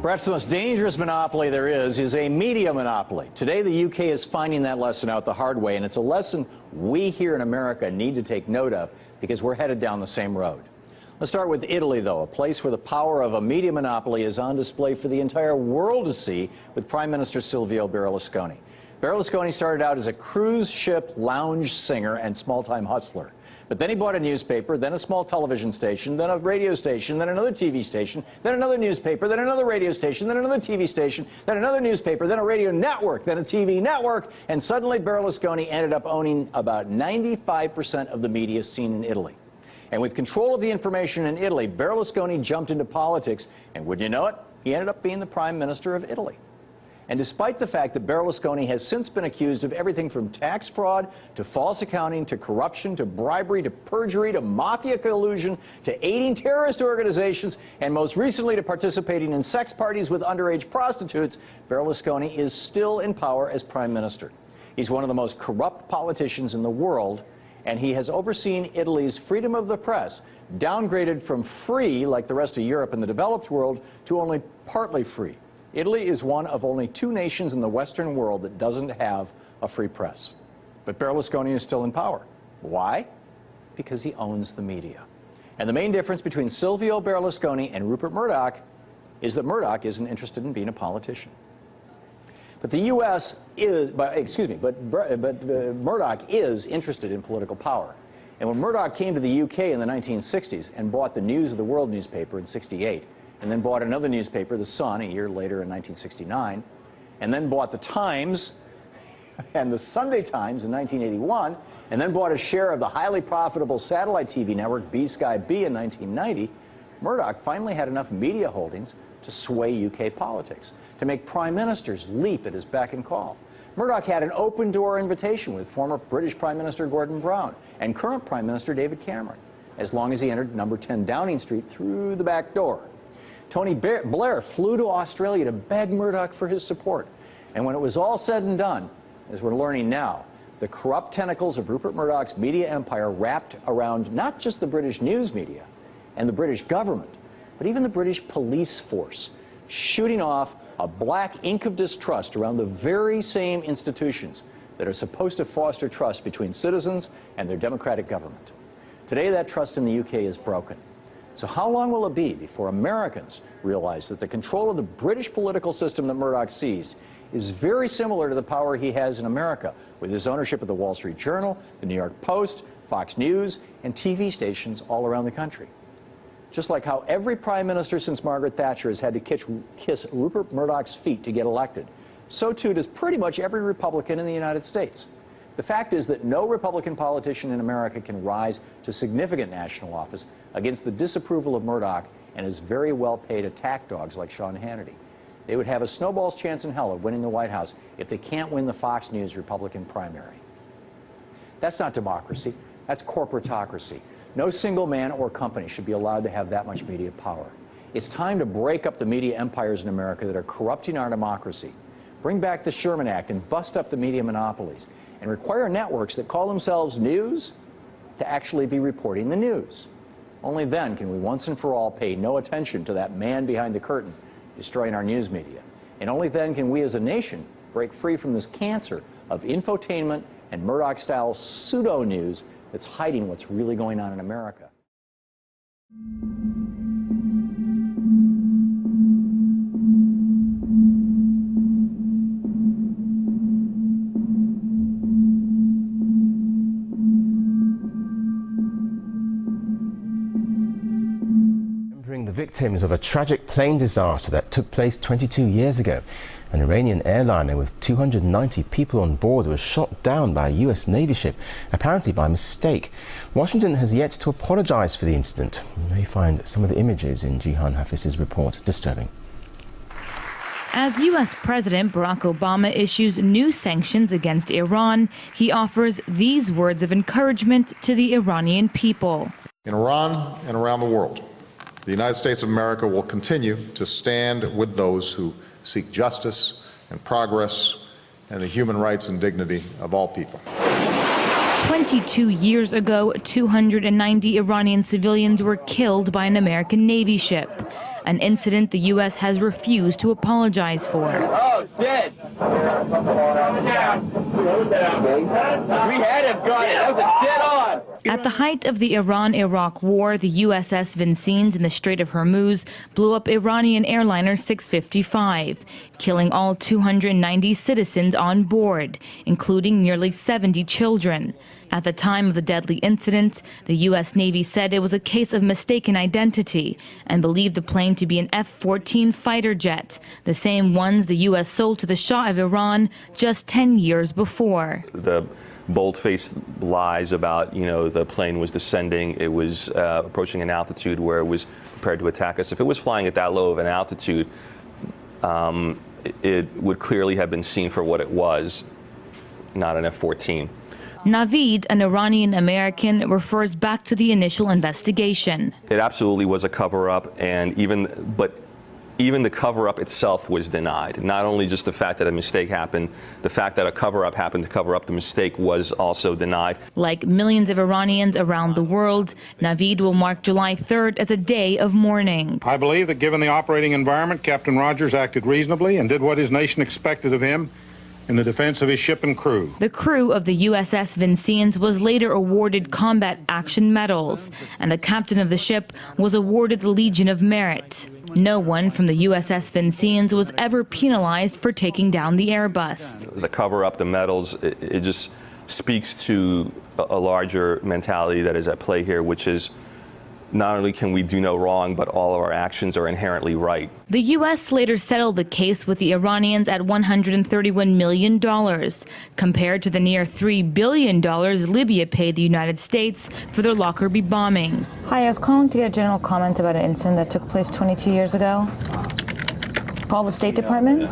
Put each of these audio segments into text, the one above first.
Perhaps the most dangerous monopoly there is a media monopoly. Today, the UK is finding that lesson out the hard way, and it's a lesson we here in America need to take note of because we're headed down the same road. Let's start with Italy, though, a place where the power of a media monopoly is on display for the entire world to see with Prime Minister Silvio Berlusconi. Berlusconi started out as a cruise ship lounge singer and small-time hustler. But then he bought a newspaper, then a small television station, then a radio station, then another TV station, then another newspaper, then another radio station, then another TV station, then another newspaper, then a radio network, then a TV network, and suddenly Berlusconi ended up owning about 95% of the media scene in Italy. And with control of the information in Italy, Berlusconi jumped into politics, and wouldn't you know it, he ended up being the Prime Minister of Italy. And despite the fact that Berlusconi has since been accused of everything from tax fraud to false accounting to corruption to bribery to perjury to mafia collusion to aiding terrorist organizations and most recently to participating in sex parties with underage prostitutes, Berlusconi is still in power as Prime Minister. He's one of the most corrupt politicians in the world, and he has overseen Italy's freedom of the press, downgraded from free, like the rest of Europe and the developed world, to only partly free. Italy is one of only 2 nations in the Western world that doesn't have a free press. But Berlusconi is still in power. Why? Because he owns the media. And the main difference between Silvio Berlusconi and Rupert Murdoch is that Murdoch isn't interested in being a politician. But the U.S. is, Murdoch is interested in political power. And when Murdoch came to the UK in the 1960s and bought the News of the World newspaper in '68, and then bought another newspaper, The Sun, a year later in 1969, and then bought The Times and the Sunday Times in 1981, and then bought a share of the highly profitable satellite TV network B-Sky B in 1990, Murdoch finally had enough media holdings to sway UK politics, to make prime ministers leap at his beck and call. Murdoch had an open-door invitation with former British Prime Minister Gordon Brown and current Prime Minister David Cameron, as long as he entered number 10 Downing Street through the back door. Tony Blair flew to Australia to beg Murdoch for his support. And when it was all said and done, as we're learning now, the corrupt tentacles of Rupert Murdoch's media empire wrapped around not just the British news media and the British government, but even the British police force, shooting off a black ink of distrust around the very same institutions that are supposed to foster trust between citizens and their democratic government. Today, that trust in the UK is broken. So how long will it be before Americans realize that the control of the British political system that Murdoch seized is very similar to the power he has in America with his ownership of the Wall Street Journal, the New York Post, Fox News, and TV stations all around the country? Just like how every prime minister since Margaret Thatcher has had to kiss Rupert Murdoch's feet to get elected, so too does pretty much every Republican in the United States. The fact is that no Republican politician in America can rise to significant national office against the disapproval of Murdoch and his very well-paid attack dogs like Sean Hannity. They would have a snowball's chance in hell of winning the White House if they can't win the Fox News Republican primary. That's not democracy. That's corporatocracy. No single man or company should be allowed to have that much media power. It's time to break up the media empires in America that are corrupting our democracy. Bring back the Sherman Act and bust up the media monopolies, and require networks that call themselves news to actually be reporting the news. Only then can we once and for all pay no attention to that man behind the curtain destroying our news media. And only then can we as a nation break free from this cancer of infotainment and Murdoch-style pseudo-news that's hiding what's really going on in America. The victims of a tragic plane disaster that took place 22 years ago. An Iranian airliner with 290 people on board was shot down by a U.S. Navy ship, apparently by mistake. Washington has yet to apologize for the incident. You may find some of the images in Jihan Hafiz's report disturbing. As U.S. President Barack Obama issues new sanctions against Iran, he offers these words of encouragement to the Iranian people. In Iran and around the world, the United States of America will continue to stand with those who seek justice and progress and the human rights and dignity of all people. 22 years ago, 290 Iranian civilians were killed by an American Navy ship. an incident the U.S. has refused to apologize for. Oh, dead. We had him, got it. That was a dead on. At the height of the Iran-Iraq war, the USS Vincennes in the Strait of Hormuz blew up Iranian airliner 655, killing all 290 citizens on board, including nearly 70 children. At the time of the deadly incident, the U.S. Navy said it was a case of mistaken identity and believed the plane to be an F-14 fighter jet, the same ones the U.S. sold to the Shah of Iran just 10 years before. The bold-faced lies about, the plane was descending, it was approaching an altitude where it was prepared to attack us. If it was flying at that low of an altitude, it would clearly have been seen for what it was, not an F-14. Navid, an Iranian American, refers back to the initial investigation. It absolutely was a cover-up, and even the cover-up itself was denied. Not only just the fact that a mistake happened, the fact that a cover-up happened to cover up the mistake was also denied. Like millions of Iranians around the world, Navid will mark July 3rd as a day of mourning. I believe that given the operating environment, Captain Rogers acted reasonably and did what his nation expected of him in the defense of his ship and crew. The crew of the USS Vincennes was later awarded combat action medals, and the captain of the ship was awarded the Legion of Merit. No one from the USS Vincennes was ever penalized for taking down the Airbus. The cover-up, the medals, it just speaks to a larger mentality that is at play here, which is not only can we do no wrong, but all of our actions are inherently right. The U.S. later settled the case with the Iranians at $131 million, compared to the near $3 billion Libya paid the United States for their Lockerbie bombing. Hi, I was calling to get a general comment about an incident that took place 22 years ago. Call the State Department.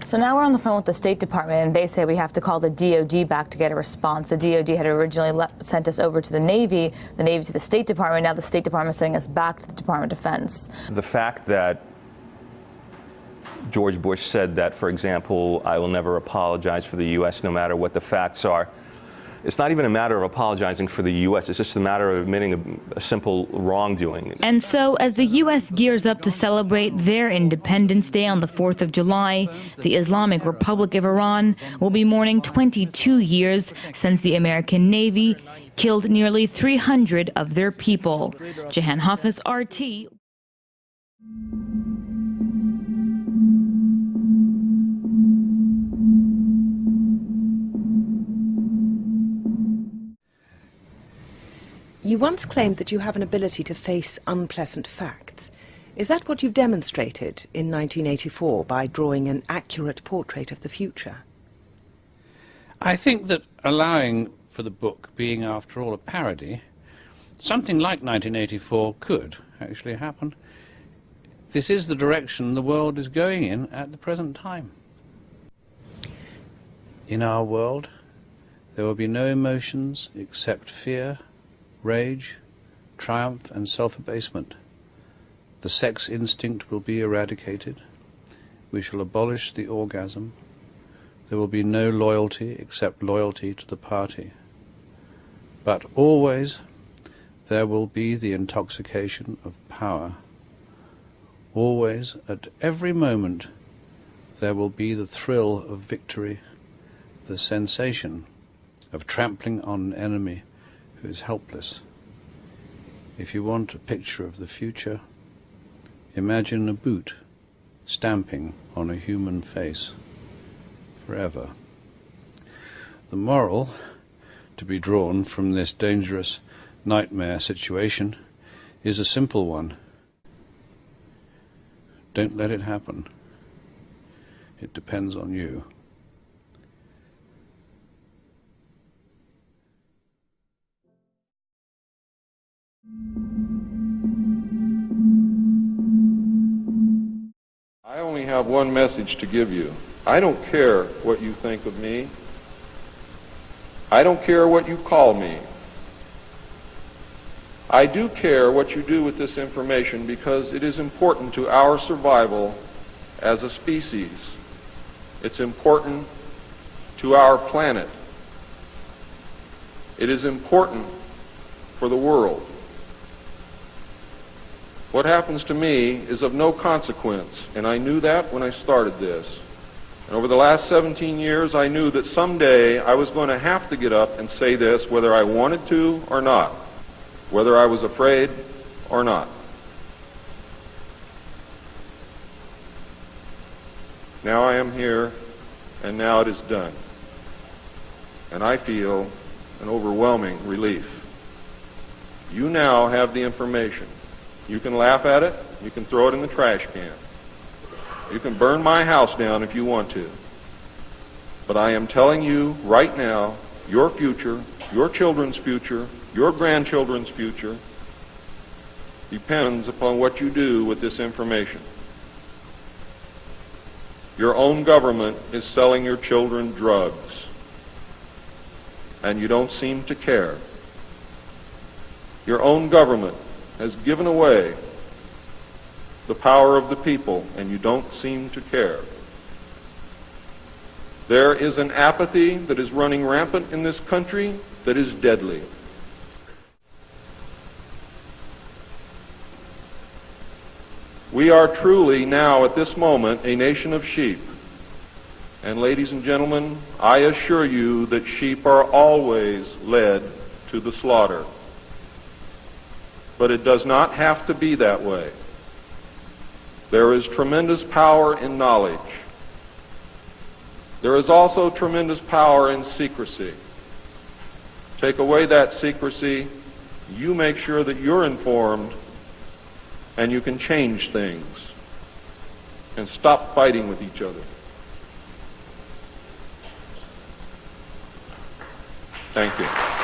So now we're on the phone with the State Department, and they say we have to call the DOD back to get a response. The DOD had originally sent us over to the Navy to the State Department. Now the State Department is sending us back to the Department of Defense. The fact that George Bush said that, for example, I will never apologize for the U.S. no matter what the facts are, it's not even a matter of apologizing for the U.S. It's just a matter of admitting a simple wrongdoing. And so, as the U.S. gears up to celebrate their Independence Day on the 4th of July, the Islamic Republic of Iran will be mourning 22 years since the American Navy killed nearly 300 of their people. Jahan Hafiz, RT. You once claimed that you have an ability to face unpleasant facts. Is that what you've demonstrated in 1984 by drawing an accurate portrait of the future? I think that allowing for the book being, after all, a parody, something like 1984 could actually happen. This is the direction the world is going in at the present time. In our world, there will be no emotions except fear, rage, triumph and self-abasement. The sex instinct will be eradicated. We shall abolish the orgasm. There will be no loyalty except loyalty to the party. But always there will be the intoxication of power. Always, at every moment, there will be the thrill of victory, the sensation of trampling on an enemy who is helpless. If you want a picture of the future, imagine a boot stamping on a human face forever. The moral to be drawn from this dangerous nightmare situation is a simple one. Don't let it happen. It depends on you. I only have one message to give you. I don't care what you think of me. I don't care what you call me. I do care what you do with this information because it is important to our survival as a species. It's important to our planet. It is important for the world. What happens to me is of no consequence, and I knew that when I started this. And over the last 17 years, I knew that someday I was going to have to get up and say this, whether I wanted to or not, whether I was afraid or not. Now I am here, and now it is done. And I feel an overwhelming relief. You now have the information. You can laugh at it. You can throw it in the trash can. You can burn my house down if you want to. But I am telling you right now, your future, your children's future, your grandchildren's future depends upon what you do with this information. Your own government is selling your children drugs, and you don't seem to care. Your own government has given away the power of the people, and you don't seem to care. There is an apathy that is running rampant in this country that is deadly. We are truly now at this moment a nation of sheep. And ladies and gentlemen, I assure you that sheep are always led to the slaughter. But it does not have to be that way. There is tremendous power in knowledge. There is also tremendous power in secrecy. Take away that secrecy, you make sure that you're informed, and you can change things and stop fighting with each other. Thank you.